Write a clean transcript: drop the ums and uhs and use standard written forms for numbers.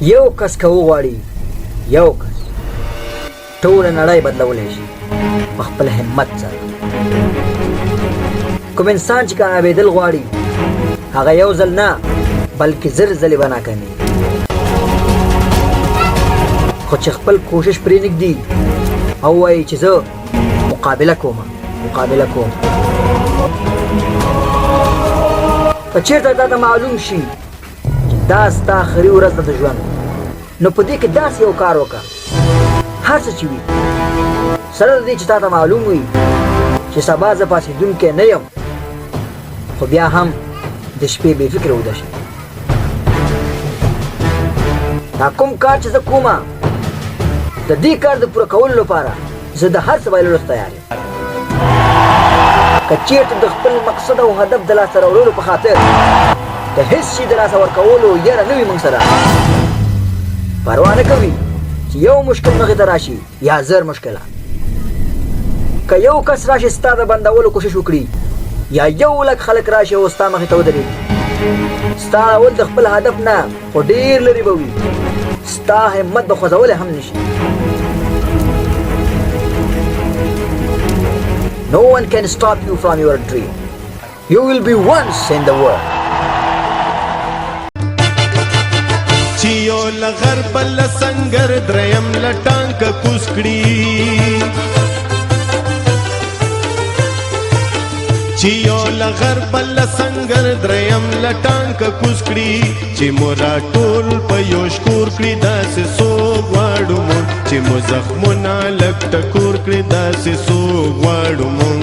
یو کس که وغواړي یو کس ټوله نړۍ بدلولی شي په خپل همت سره. کوم انسان چې کامیابېدل غواړي هغه یو ځل نه بلکې زر ځلې به ناکامېږي، خو چې خپل کوشش پرې نږدي او وایي چې زه مقابله کوم که چېرته تا ته معلوم شي چې دا ستا آخري ورځ ده د ژوند، نو په دې کې داسې یو کار وکړه هر څه چې وي، سره د دې چې تا ته معلوم وي چې سبا زه پاڅېدونکی نه یم، خو بیا هم د شپې بې فکره ویده شي. دا کوم کار چې زه کومه د دې کار د پوره کولو لپاره زه د هر څه بایللو تیار یم. که چېرته د خپل مقصد او هدف د لاسته راوړلو په خاطر د هېڅ شي د لاسه ورکولو یره نه وي موږ سره، پروا نه کوي چې یو مشکل مخې ته راشي یا زر مشکله. که یو کس راشي ستا د بندولو کوشش وکړي یا 1,00,000 خلک راشي او ستا مخې ته ودرېږي، ستا اول د خپل هدف نه خو ډېر لرې به وي، ستا همت به خوځولی هم نشي. No one can stop you from your dream. You will be once in the world. چیو لغر بل سنگر دریم لټانک کوسکړي، چیو لغر بل سنگر دریم لټانک کوسکړي، چې مورا ټول په یو شکور کړي داسې سو غواړو مون، چې مو زخمونه لک ټکور کړي داسې سو غواړو مون.